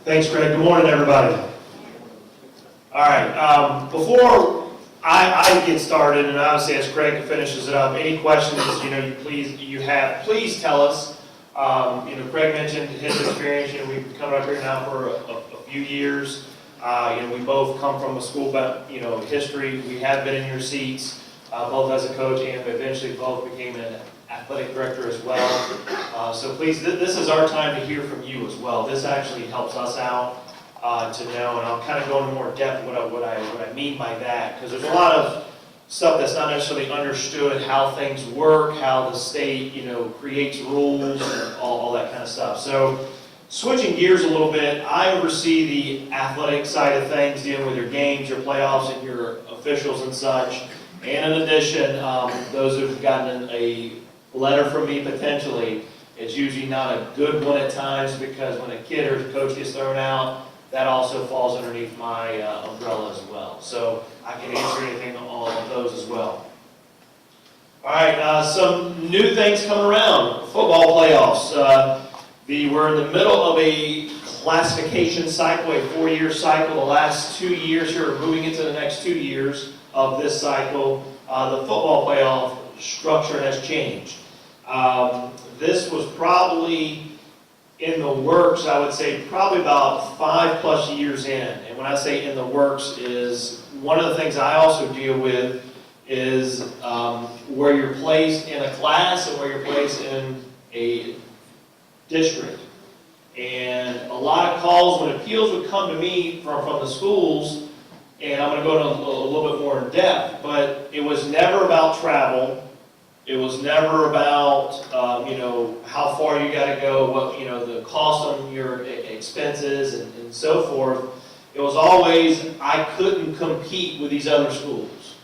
Thanks, Greg. Good morning, everybody. All right, before I get started, and obviously as Craig finishes it up, any questions please tell us. Craig mentioned his experience. We've been coming up here now for a few years. We both come from a school, history. We have been in your seats, both as a coach and eventually both became an athletic director as well. So please, this is our time to hear from you as well. This actually helps us out to know, and I'll kind of go into more depth what I mean by that, because there's a lot of stuff that's not necessarily understood, how things work, how the state, creates rules, and all that kind of stuff. So switching gears a little bit, I oversee the athletic side of things, dealing with your games, your playoffs, and your officials and such. And in addition, those who've gotten a letter from me potentially, it's usually not a good one at times, because when a kid or a coach gets thrown out, that also falls underneath my umbrella as well. So I can answer anything on all of those as well. All right, some new things coming around. Football playoffs. We're in the middle of a classification cycle, a 4-year cycle. The last 2 years here, we're moving into the next 2 years of this cycle. The football playoff structure has changed. This was probably in the works, I would say, probably about 5+ years in. And when I say in the works, is one of the things I also deal with is where you're placed in a class and where you're placed in a district. And a lot of calls, when appeals would come to me from the schools, and I'm going to go into a little bit more in depth, but it was never about travel. It was never about, how far you got to go, what, the cost on your expenses and so forth. It was always, I couldn't compete with these other schools.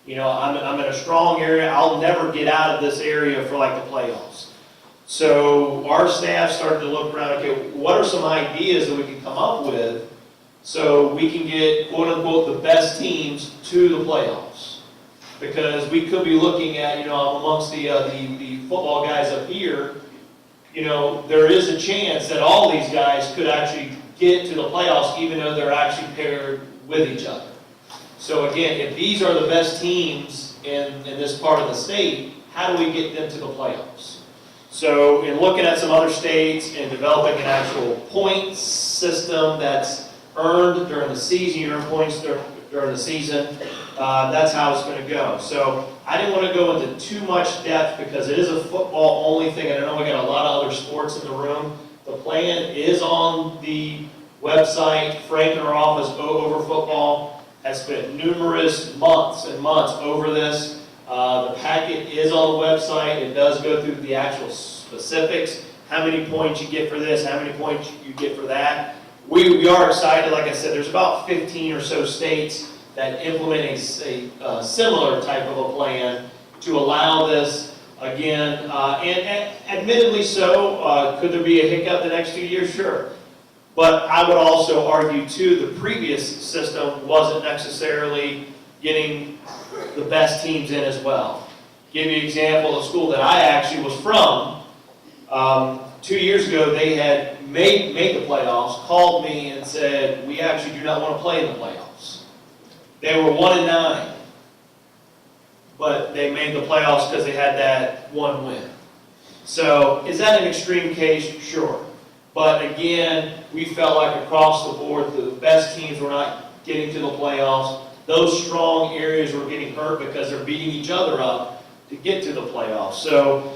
I'm in a strong area. I'll never get out of this area for like the playoffs. So our staff started to look around, okay, what are some ideas that we can come up with so we can get, quote unquote, the best teams to the playoffs? Because we could be looking at, amongst the football guys up here, there is a chance that all these guys could actually get to the playoffs, even though they're actually paired with each other. So again, if these are the best teams in this part of the state, how do we get them to the playoffs? So in looking at some other states and developing an actual points system that's earned during the season, you earn points during the season, that's how it's going to go. So I didn't want to go into too much depth because it is a football only thing, and I know we got a lot of other sports in the room. The plan is on the website. Frank in our office over football has spent numerous months and months over this. The packet is on the website. It does go through the actual specifics, how many points you get for this, how many points you get for that. We are excited. Like I said, there's about 15 or so states that implement a similar type of a plan to allow this again. And admittedly so, could there be a hiccup the next 2 years? Sure. But I would also argue, too, the previous system wasn't necessarily getting the best teams in as well. Give you an example, a school that I actually was from, 2 years ago, they had made the playoffs, called me and said, we actually do not want to play in the playoffs. They were 1-9, but they made the playoffs because they had that one win. So is that an extreme case? Sure. But again, we felt like across the board, the best teams were not getting to the playoffs. Those strong areas were getting hurt because they're beating each other up to get to the playoffs. So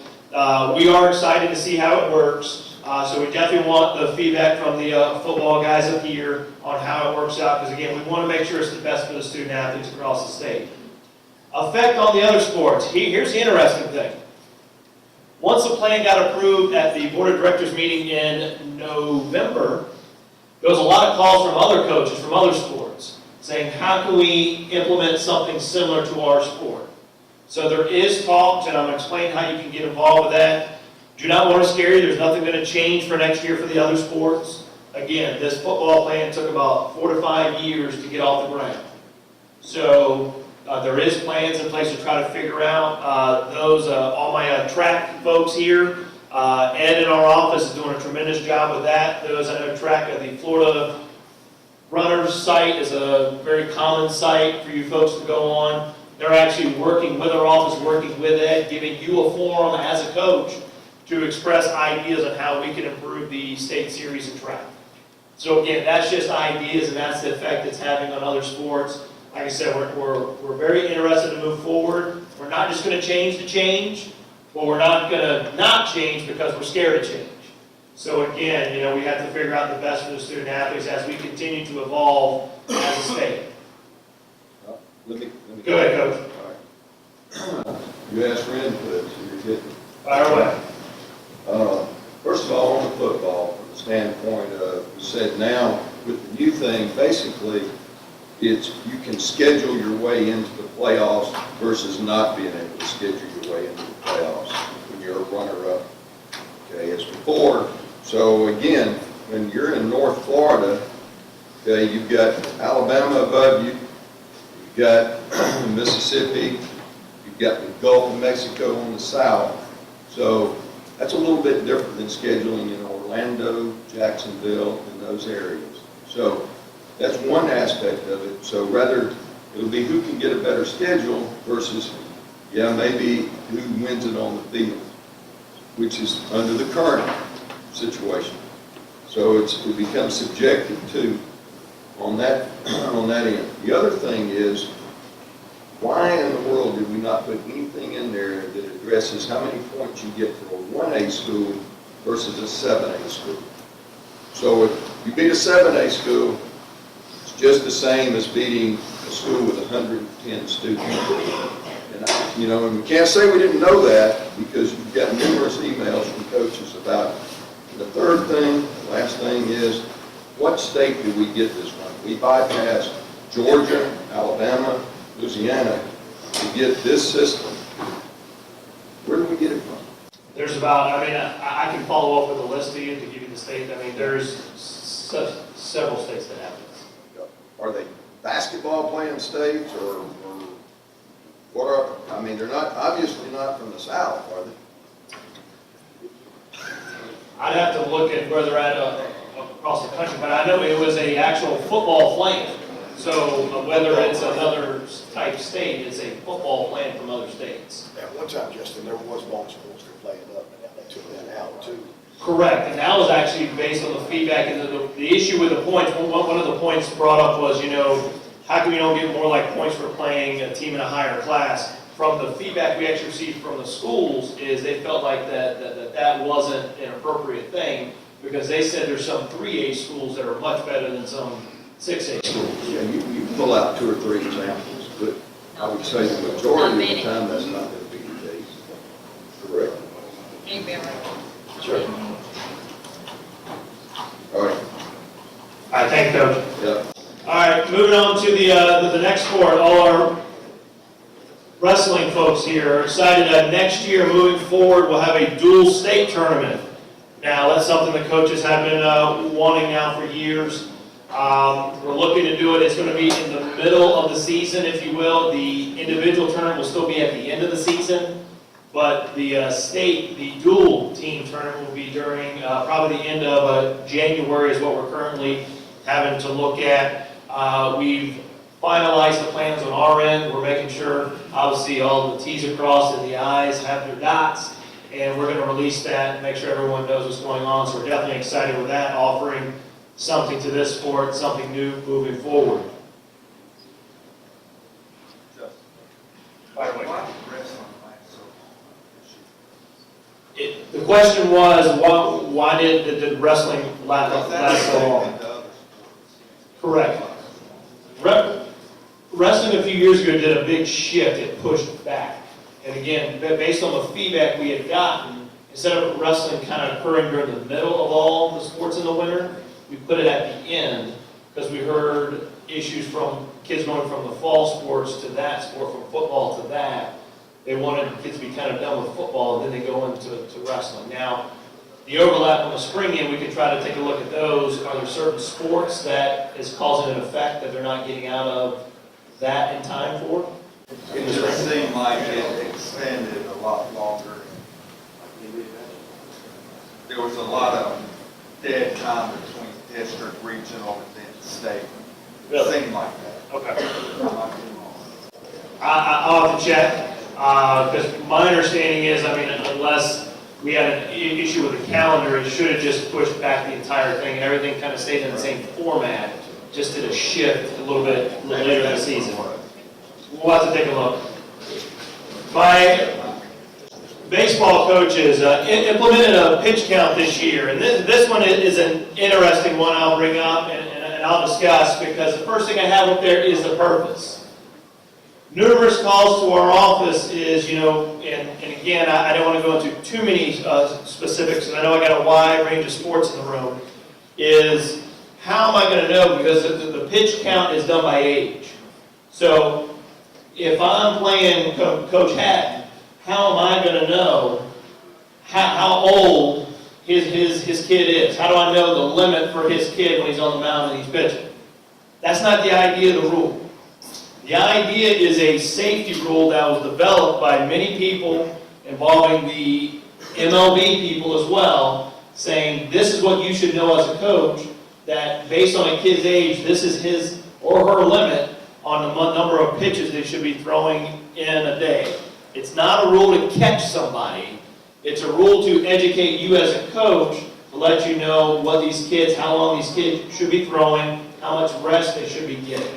we are excited to see how it works. So we definitely want the feedback from the football guys up here on how it works out, because again, we want to make sure it's the best for the student athletes across the state. Effect on the other sports. Here's the interesting thing. Once the plan got approved at the board of directors meeting in November, there was a lot of calls from other coaches from other sports saying, how can we implement something similar to our sport? So there is talks, and I'm going to explain how you can get involved with that. Do not want to scare you. There's nothing going to change for next year for the other sports. Again, this football plan took about 4 to 5 years to get off the ground. So there is plans in place to try to figure out those. All my track folks here, Ed in our office is doing a tremendous job with that. Those that know track of the Florida Runners site is a very common site for you folks to go on. They're actually working with our office, working with Ed, giving you a forum as a coach to express ideas on how we can improve the state series in track. So again, that's just ideas, and that's the effect it's having on other sports. Like I said, we're very interested to move forward. We're not just going to change to change, but we're not going to not change because we're scared to change. So again, you know, we have to figure out the best for the student athletes as we continue to evolve as a state. Let me Go ahead, Coach. All right. You asked for input, so you're getting. Fire away. First of all, on the football, from the standpoint of, you said now with the new thing, basically, it's you can schedule your way into the playoffs versus not being able to schedule your way into the playoffs when you're a runner-up. Okay, as before. So again, when you're in North Florida, okay, you've got Alabama above you, you've got Mississippi, you've got the Gulf of Mexico on the south. So that's a little bit different than scheduling in Orlando, Jacksonville, and those areas. So that's one aspect of it. So rather, it'll be who can get a better schedule versus, yeah, maybe who wins it on the field, which is under the current situation. So it becomes subjective too on that end. The other thing is, why in the world did we not put anything in there that addresses how many points you get for a 1A school versus a 7A school? So if you beat a 7A school, it's just the same as beating a school with 110 students. And you know, and we can't say we didn't know that because you've got numerous emails from coaches about it. And the third thing, the last thing is, what state did we get this from? We bypassed Georgia, Alabama, Louisiana to get this system. Where do we get it from? There's about, I mean, I can follow up with a list to you to give you the state. I mean, there's several states that have this. Are they basketball playing states or what are, I mean, they're not, obviously not from the South, are they? I'd have to look at where they're at across the country, but I know it was a actual football plan. So whether it's another type state, it's a football plan from other states. At one time, Justin, there was one schools that played up, and now they took that out too. Correct, and that was actually based on the feedback, and the issue with the points, one of the points brought up was, you know, how come you don't get more like points for playing a team in a higher class? From the feedback we actually received from the schools is they felt like that wasn't an appropriate thing because they said there's some 3A schools that are much better than some 6A schools. Yeah, you pull out 2 or 3 examples, but I would say the majority of the time that's not going to be the case. Correct. Sure. All right. All right, thank you, Coach. Yeah. All right, moving on to the next sport. All our wrestling folks here are excited that next year, moving forward, we'll have a dual state tournament. Now, that's something the coaches have been wanting now for years. We're looking to do it. It's going to be in the middle of the season, if you will. The individual tournament will still be at the end of the season, but the the dual team tournament will be during probably the end of January is what we're currently having to look at. We've finalized the plans on our end. We're making sure, obviously, all the T's are crossed and the I's have their dots, and we're going to release that and make sure everyone knows what's going on. So we're definitely excited with that, offering something to this sport, something new moving forward. The question was, why did wrestling last so long? Correct. Wrestling a few years ago did a big shift. It pushed back. And again, based on the feedback we had gotten, instead of wrestling kind of occurring during the middle of all the sports in the winter, we put it at the end because we heard issues from kids going from the fall sports to that sport, from football to that. They wanted kids to be kind of done with football and then they go into wrestling. Now, the overlap on the spring end, we can try to take a look at those. Are there certain sports that is causing an effect that they're not getting out of that in time for? It just seemed like it extended a lot longer. there was a lot of dead time between district, regional, and then state. Really? Seemed like that. Okay. I might be wrong. I'll have to check, because my understanding is, I mean, unless we had an issue with the calendar, it should have just pushed back the entire thing, and everything kind of stayed in the same format, just did a shift a little bit later in the season. We'll have to take a look. My baseball coaches implemented a pitch count this year, and this one is an interesting one I'll bring up and I'll discuss, because the first thing I have up there is the purpose. Numerous calls to our office is, and again, I don't want to go into too many specifics, because I know I got a wide range of sports in the room, is how am I going to know? Because the pitch count is done by age. So if I'm playing Coach Hatton, how am I going to know how old his kid is? How do I know the limit for his kid when he's on the mound and he's pitching? That's not the idea of the rule. The idea is a safety rule that was developed by many people involving the MLB people as well, saying this is what you should know as a coach, that based on a kid's age, this is his or her limit on the number of pitches they should be throwing in a day. It's not a rule to catch somebody. It's a rule to educate you as a coach, to let you know what these kids, how long these kids should be throwing, how much rest they should be getting.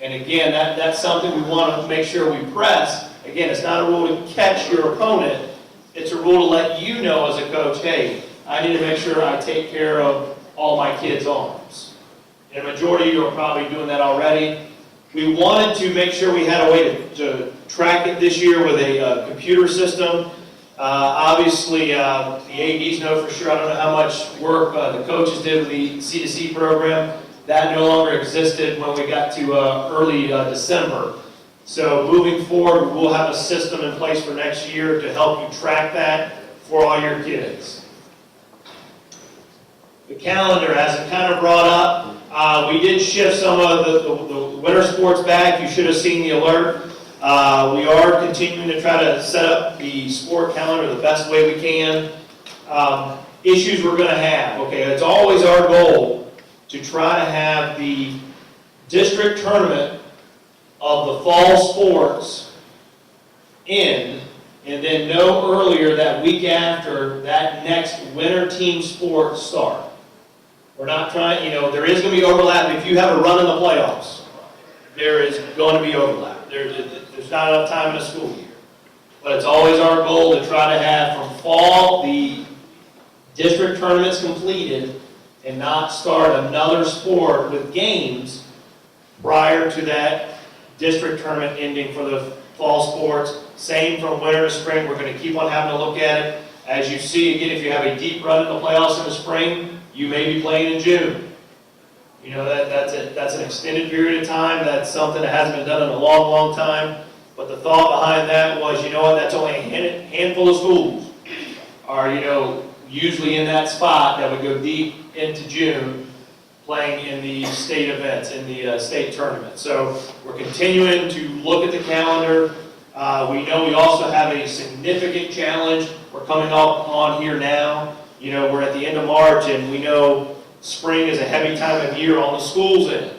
And again, that's something we want to make sure we press. Again, it's not a rule to catch your opponent. It's a rule to let you know as a coach, hey, I need to make sure I take care of all my kids' arms. And a majority of you are probably doing that already. We wanted to make sure we had a way to track it this year with a computer system. Obviously, the ADs know for sure. I don't know how much work the coaches did with the C2C program. That no longer existed when we got to early December. So moving forward, we'll have a system in place for next year to help you track that for all your kids. The calendar, as it kind of brought up, we did shift some of the winter sports back. You should have seen the alert. We are continuing to try to set up the sport calendar the best way we can. Issues we're going to have. Okay, it's always our goal to try to have the district tournament of the fall sports end, and then no earlier that week after that next winter team sport start. We're not trying, there is going to be overlap. If you have a run in the playoffs, there is going to be overlap. There's not enough time in a school year. But it's always our goal to try to have from fall the district tournaments completed and not start another sport with games prior to that district tournament ending for the fall sports. Same from winter to spring. We're going to keep on having to look at it. As you see, again, if you have a deep run in the playoffs in the spring, you may be playing in June. That's an extended period of time. That's something that hasn't been done in a long, long time. But the thought behind that was, that's only a handful of schools are, usually in that spot that would go deep into June playing in the state events, in the state tournament. So we're continuing to look at the calendar. We know we also have a significant challenge. We're coming up on here now. We're at the end of March, and we know spring is a heavy time of year on the schools end.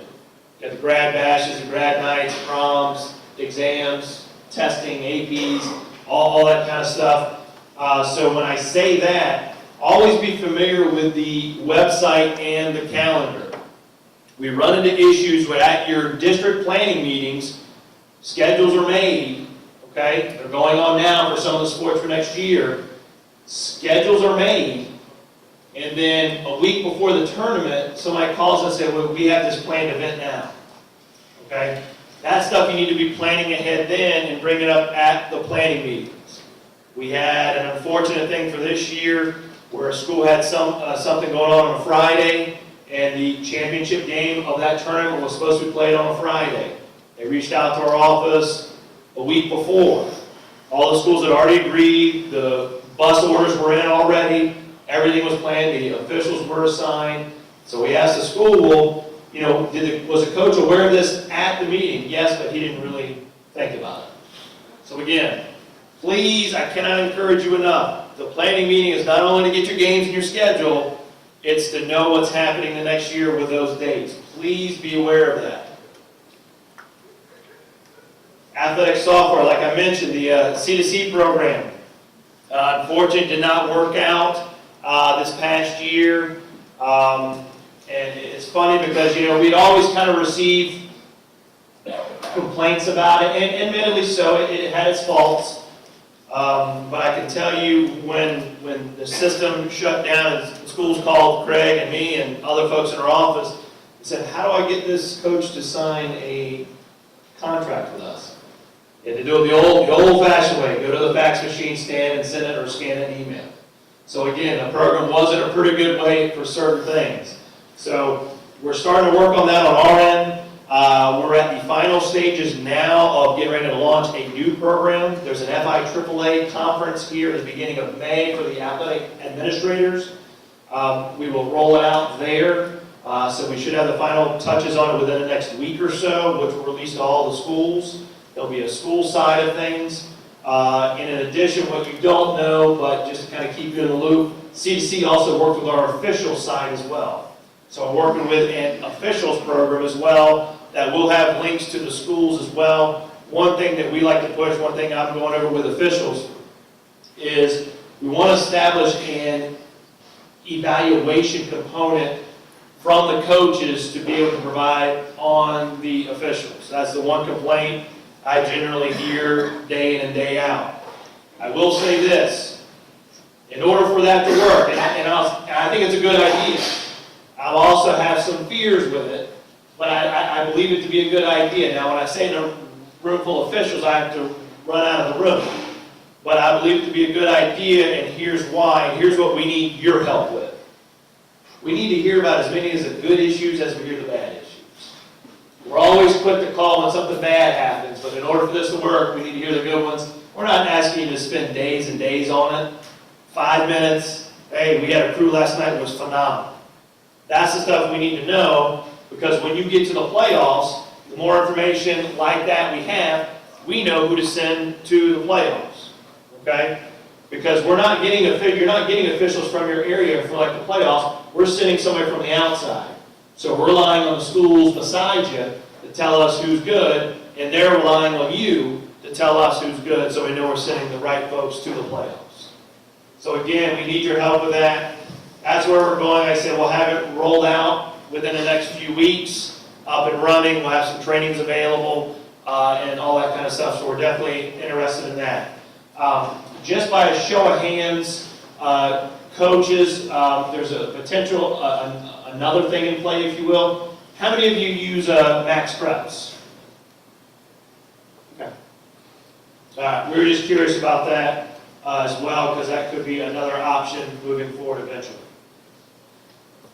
You got the grad bashes, the grad nights, proms, exams, testing, APs, all that kind of stuff. So when I say that, always be familiar with the website and the calendar. We run into issues where at your district planning meetings, schedules are made, okay? They're going on now for some of the sports for next year. Schedules are made, and then a week before the tournament, somebody calls and says, well, we have this planned event now, okay? That stuff you need to be planning ahead then and bring it up at the planning meetings. We had an unfortunate thing for this year where a school had something going on a Friday, and the championship game of that tournament was supposed to be played on a Friday. They reached out to our office a week before. All the schools had already agreed, the bus orders were in already, everything was planned, the officials were assigned. So we asked the school, well, was the coach aware of this at the meeting? Yes, but he didn't really think about it. So again, please, I cannot encourage you enough. the planning meeting is not only to get your games in your schedule, it's to know what's happening the next year with those dates. Please be aware of that. Athletic software, like I mentioned, the C2C program, unfortunately did not work out this past year. And it's funny because, we'd always kind of receive complaints about it, and admittedly so, it had its faults. But I can tell you when the system shut down and schools called Craig and me and other folks in our office and said, how do I get this coach to sign a contract with us? You had to do it the old-fashioned way, go to the fax machine stand and send it or scan an email. So again, the program wasn't a pretty good way for certain things. So we're starting to work on that on our end. We're at the final stages now of getting ready to launch a new program. There's an FHSAA conference here at the beginning of May for the athletic administrators. We will roll it out there. So we should have the final touches on it within the next week or so, which will release to all the schools. There'll be a school side of things. And in addition, what you don't know, but just to kind of keep you in the loop, CDC also works with our official side as well. So I'm working with an officials program as well that will have links to the schools as well. One thing that we like to push, one thing I'm going over with officials, is we want to establish an evaluation component from the coaches to be able to provide on the officials. That's the one complaint I generally hear day in and day out. I will say this, in order for that to work, and I think it's a good idea, I'll also have some fears with it, but I believe it to be a good idea. Now, when I say in a room full of officials, I have to run out of the room. But I believe it to be a good idea, and here's why, and here's what we need your help with. We need to hear about as many of the good issues as we hear the bad issues. We're always quick to call when something bad happens, but in order for this to work, we need to hear the good ones. We're not asking you to spend days and days on it. 5 minutes, hey, we had a crew last night, it was phenomenal. That's the stuff we need to know, because when you get to the playoffs, the more information like that we have, we know who to send to the playoffs, okay? Because you're not getting officials from your area for like the playoffs, we're sending somebody from the outside. So we're relying on the schools beside you to tell us who's good, and they're relying on you to tell us who's good, so we know we're sending the right folks to the playoffs. So again, we need your help with that. That's where we're going. Like I said, we'll have it rolled out within the next few weeks, up and running. We'll have some trainings available and all that kind of stuff, so we're definitely interested in that. Just by a show of hands, coaches, there's a potential, another thing in play, if you will. How many of you use Max Preps? Okay. We were just curious about that as well, because that could be another option moving forward eventually.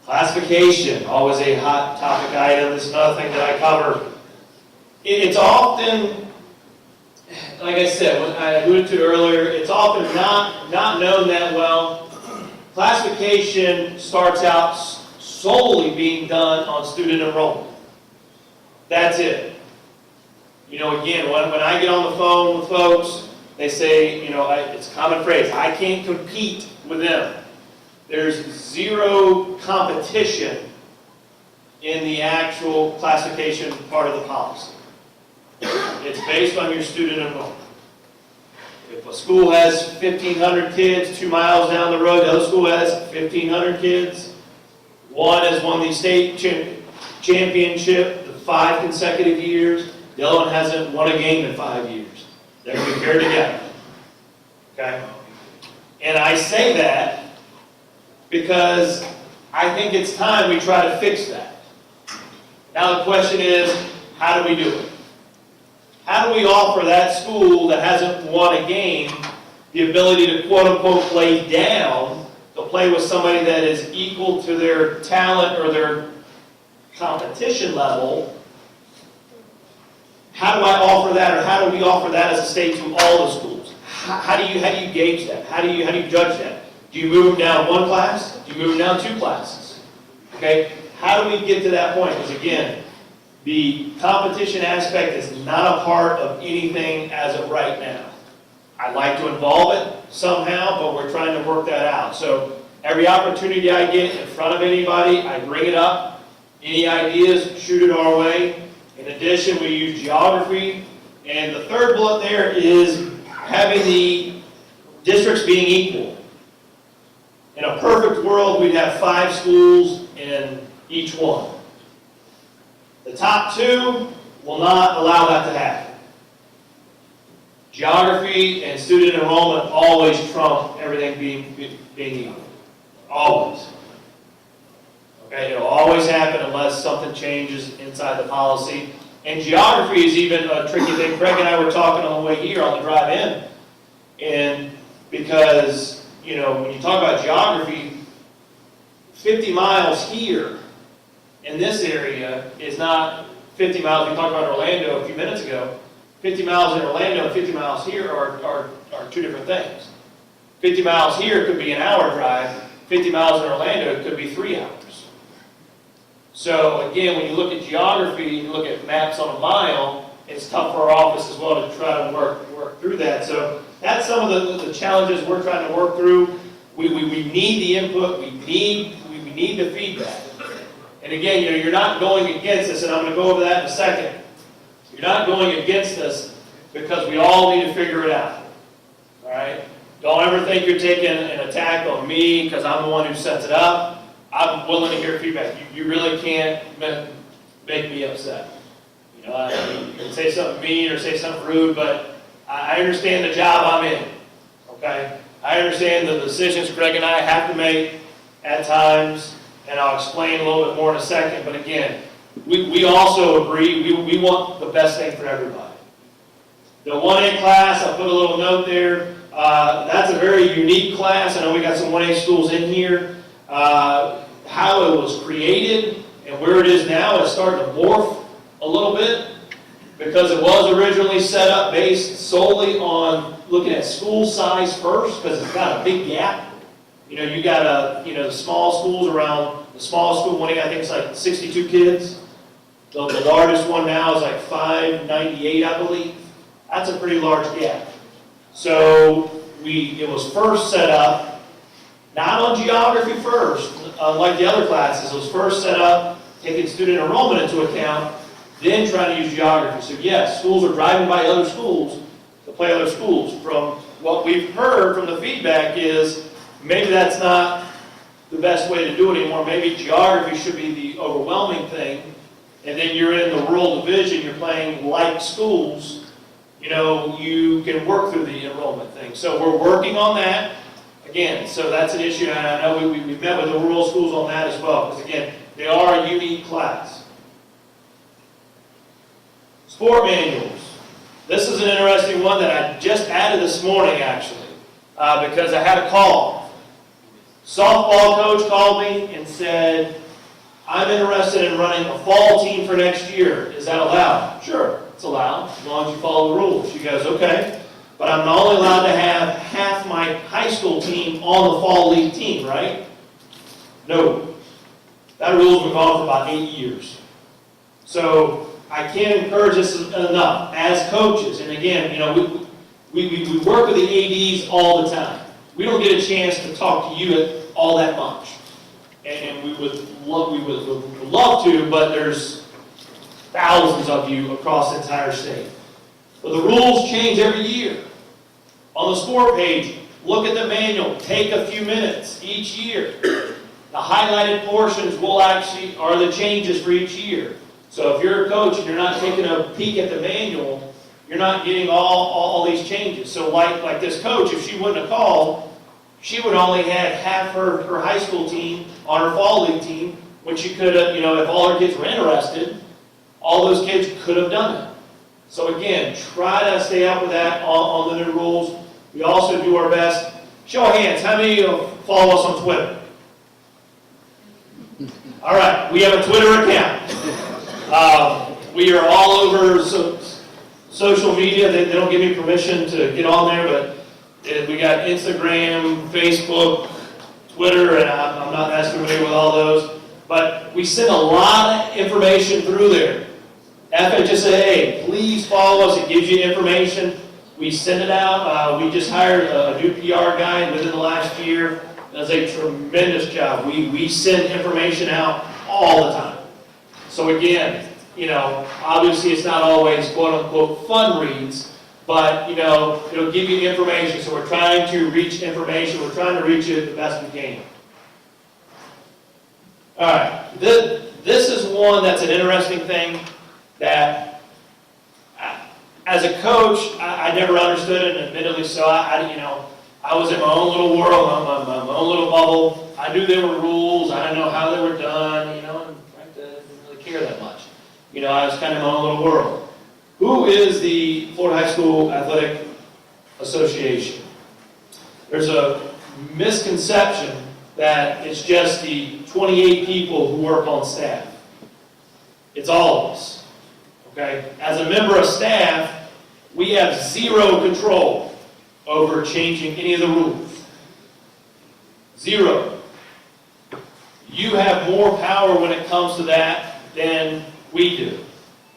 Classification, always a hot topic item. This is another thing that I cover. It's often, like I said, what I alluded to earlier, it's often not known that well. Classification starts out solely being done on student enrollment. That's it. Again, when I get on the phone with folks, they say, it's a common phrase, I can't compete with them. There's zero competition in the actual classification part of the policy. It's based on your student enrollment. If a school has 1,500 kids 2 miles down the road, the other school has 1,500 kids. One has won the state championship the 5 consecutive years. The other one hasn't won a game in 5 years. They're compared together. Okay? And I say that because I think it's time we try to fix that. Now the question is, how do we do it? How do we offer that school that hasn't won a game the ability to quote-unquote play down, to play with somebody that is equal to their talent or their competition level? How do I offer that, or how do we offer that as a state to all the schools? How do you gauge that? How do you judge that? Do you move them down 1 class? Do you move them down 2 classes? Okay? How do we get to that point? Because again, the competition aspect is not a part of anything as of right now. I'd like to involve it somehow, but we're trying to work that out. So every opportunity I get in front of anybody, I bring it up. Any ideas, shoot it our way. In addition, we use geography. And the third bullet there is having the districts being equal. In a perfect world, we'd have 5 schools in each one. The top 2 will not allow that to happen. Geography and student enrollment always trump everything being equal. Always. Okay, it'll always happen unless something changes inside the policy. And geography is even a tricky thing. Craig and I were talking on the way here on the drive in. And because, you know, when you talk about geography, 50 miles here in this area is not 50 miles. We talked about Orlando a few minutes ago. 50 miles in Orlando and 50 miles here are 2 different things. 50 miles here could be an hour drive. 50 miles in Orlando could be 3 hours. So again, when you look at geography, you look at maps on a mile, it's tough for our office as well to try to work through that. So that's some of the challenges we're trying to work through. We need the input, we need the feedback. And again, you know, you're not going against us, and I'm going to go over that in a second. You're not going against us because we all need to figure it out. All right? Don't ever think you're taking an attack on me because I'm the one who sets it up. I'm willing to hear feedback. You really can't make me upset. You know, you can say something mean or say something rude, but I understand the job I'm in. Okay? I understand the decisions Greg and I have to make at times, and I'll explain a little bit more in a second. But again, we also agree we want the best thing for everybody. The 1A class, I'll put a little note there. That's a very unique class. I know we got some 1A schools in here. How it was created and where it is now is starting to morph a little bit because it was originally set up based solely on looking at school size first because it's got a big gap. You know, you got the small schools around, the smallest school, I think it's like 62 kids. The largest one now is like 598, I believe. That's a pretty large gap. So it was first set up not on geography first, like the other classes. It was first set up taking student enrollment into account, then trying to use geography. So yes, schools are driving by other schools to play other schools. From what we've heard from the feedback is maybe that's not the best way to do it anymore. Maybe geography should be the overwhelming thing. And then you're in the rural division, you're playing like schools, you know, you can work through the enrollment thing. So we're working on that. Again, so that's an issue, and I know we met with the rural schools on that as well, because again, they are a unique class. Sport manuals. This is an interesting one that I just added this morning, actually, because I had a call. Softball coach called me and said, I'm interested in running a fall team for next year. Is that allowed? Sure, it's allowed, as long as you follow the rules. She goes, okay. But I'm only allowed to have half my high school team on the fall league team, right? No. That rule's been gone for about 8 years. So I can't encourage this enough as coaches. And again, you know, we work with the ADs all the time. We don't get a chance to talk to you all that much. And we would love to, but there's thousands of you across the entire state. But the rules change every year. On the sport page, look at the manual. Take a few minutes each year. The highlighted portions are the changes for each year. So if you're a coach and you're not taking a peek at the manual, you're not getting all these changes. So like this coach, if she wouldn't have called, she would only have half her high school team on her fall league team, when she could have, you know, if all her kids were interested, all those kids could have done it. So again, try to stay up with that on the new rules. We also do our best. Show of hands, how many follow us on Twitter? All right, we have a Twitter account. We are all over social media. They don't give me permission to get on there, but we got Instagram, Facebook, Twitter, and I'm not as familiar with all those. But we send a lot of information through there. FHSAA, please follow us. It gives you information. We send it out. We just hired a new PR guy within the last year. Does a tremendous job. We send information out all the time. So again, you know, obviously it's not always quote unquote fun reads, but you know, it'll give you information. So we're trying to reach information. We're trying to reach it the best we can. All right, this is one that's an interesting thing that, as a coach, I never understood it, and admittedly so. I was in my own little world, my own little bubble. I knew there were rules. I didn't know how they were done, you know, and frankly, I didn't really care that much. You know, I was kind of in my own little world. Who is the Florida High School Athletic Association? There's a misconception that it's just the 28 people who work on staff. It's all of us. Okay? As a member of staff, we have zero control over changing any of the rules. Zero. You have more power when it comes to that than we do.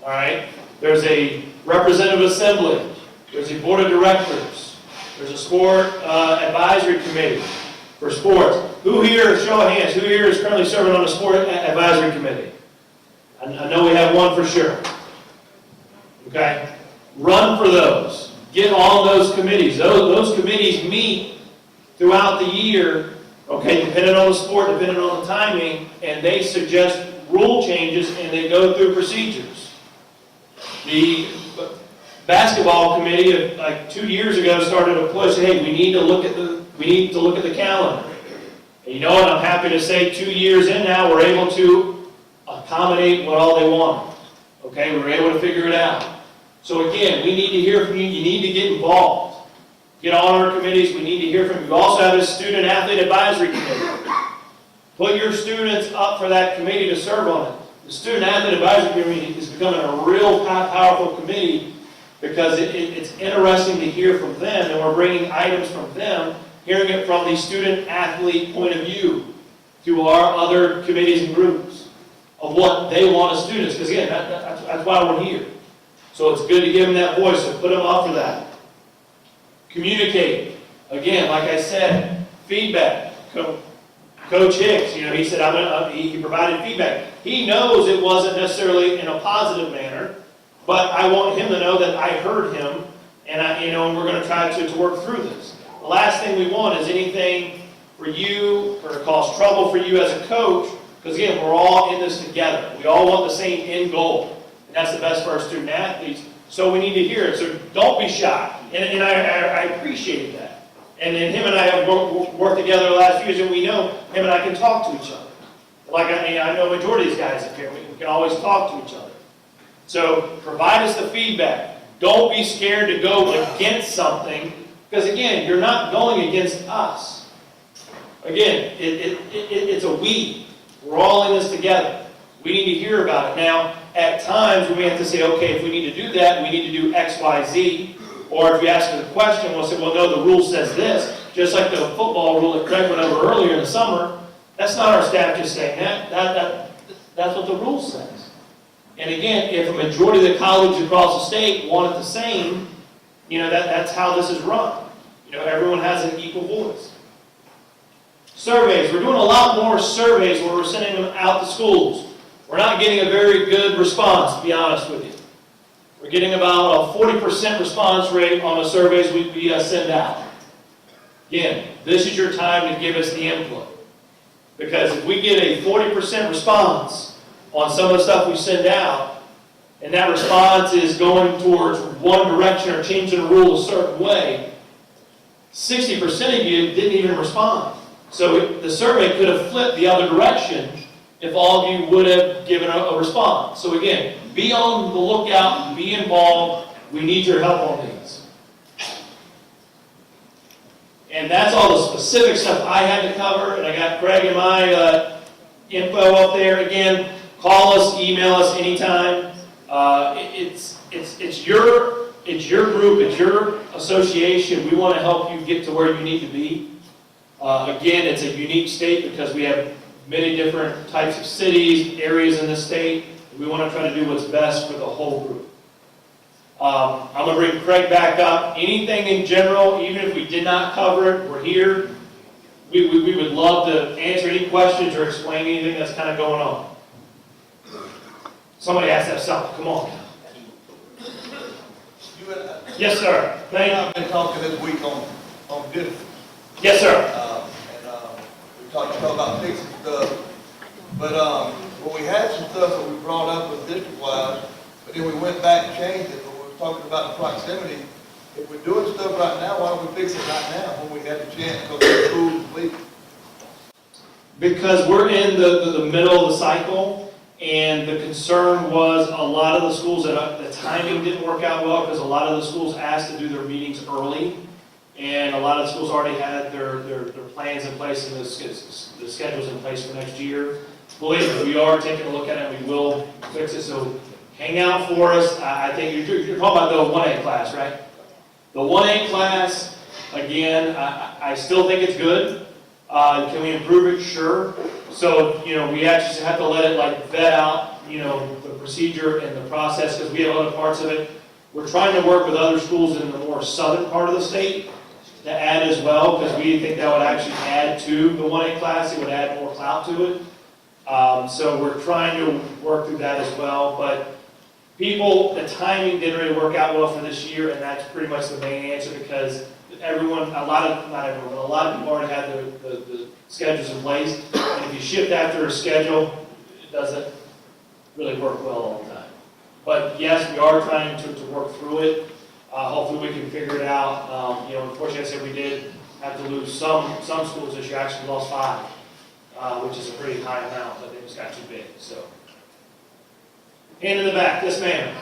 All right? There's a representative assembly. There's a board of directors. There's a sport advisory committee for sports. Who here, show of hands, who here is currently serving on a sport advisory committee? I know we have one for sure. Okay? Run for those. Get on those committees. Those committees meet throughout the year, okay, depending on the sport, depending on the timing, and they suggest rule changes and they go through procedures. The basketball committee, like 2 years ago, started a push, hey, we need to look at the calendar. And you know what, I'm happy to say 2 years in now, we're able to accommodate what all they want. Okay, we're able to figure it out. So again, we need to hear from you. You need to get involved. Get on our committees. We need to hear from you. We also have a student athlete advisory committee. Put your students up for that committee to serve on it. The student athlete advisory committee is becoming a real powerful committee because it's interesting to hear from them, and we're bringing items from them, hearing it from the student athlete point of view to our other committees and groups of what they want as students. Because again, that's why we're here. So it's good to give them that voice, so put them up for that. Communicate. Again, like I said, feedback. Coach Hicks, you know, he said, he provided feedback. He knows it wasn't necessarily in a positive manner, but I want him to know that I heard him, and we're going to try to work through this. The last thing we want is anything for you, or to cause trouble for you as a coach, because again, we're all in this together. We all want the same end goal. That's the best for our student athletes, so we need to hear it. So don't be shy, and I appreciate that. And then him and I have worked together the last few years, and we know him and I can talk to each other. Like I know a majority of these guys up here, we can always talk to each other. So provide us the feedback. Don't be scared to go against something, because again, you're not going against us. Again, it's a we. We're all in this together. We need to hear about it. Now, at times, we may have to say, okay, if we need to do that, we need to do X, Y, Z. Or if you ask us a question, we'll say, well, no, the rule says this. Just like the football rule that Craig went over earlier in the summer, that's not our staff just saying that. That's what the rule says. And again, if a majority of the colleges across the state want it the same, you know, that's how this is run. You know, everyone has an equal voice. Surveys. We're doing a lot more surveys where we're sending them out to schools. We're not getting a very good response, to be honest with you. We're getting about a 40% response rate on the surveys we send out. Again, this is your time to give us the input. Because if we get a 40% response on some of the stuff we send out, and that response is going towards one direction or changing a rule a certain way, 60% of you didn't even respond. So the survey could have flipped the other direction if all of you would have given a response. So again, be on the lookout, be involved. We need your help on these. And that's all the specific stuff I had to cover, and I got Craig and my info up there. Again, call us, email us anytime. It's your group, it's your association. We want to help you get to where you need to be. Again, it's a unique state because we have many different types of cities, areas in the state. We want to try to do what's best for the whole group. I'm gonna bring Craig back up. Anything in general, even if we did not cover it, we're here. We would love to answer any questions or explain anything that's kind of going on. Somebody has to have something, come on. Yes, sir. Thank you. I've been talking this week on districts, Yes, sir. we talked about fixing stuff, but, well, we had some stuff that we brought up with district-wise, but then we went back and changed it, but we were talking about the proximity. If we're doing stuff right now, why don't we fix it right now when we have the chance to go to the schools and leave? Because we're in the middle of the cycle, and the concern was a lot of the schools, that the timing didn't work out well, because a lot of the schools asked to do their meetings early, and a lot of the schools already had their plans in place and the schedules in place for next year. Believe me, we are taking a look at it, we will fix it, so hang out for us. I think you're talking about the 1A class, right? The 1A class, again, I still think it's good. Can we improve it? Sure. So, we actually have to let it vet out, the procedure and the process, because we have other parts of it. We're trying to work with other schools in the more southern part of the state to add as well, because we think that would actually add to the 1A class. It would add more clout to it. So we're trying to work through that as well. But the timing didn't really work out well for this year, and that's pretty much the main answer, because not everyone, but a lot of people already had the schedules in place. And if you shift after a schedule, it doesn't really work well all the time. But yes, we are trying to work through it. Hopefully we can figure it out. Unfortunately, I said we did have to lose some schools this year. Actually, we lost 5, which is a pretty high amount, but they just got too big. So, hand in the back, yes, ma'am.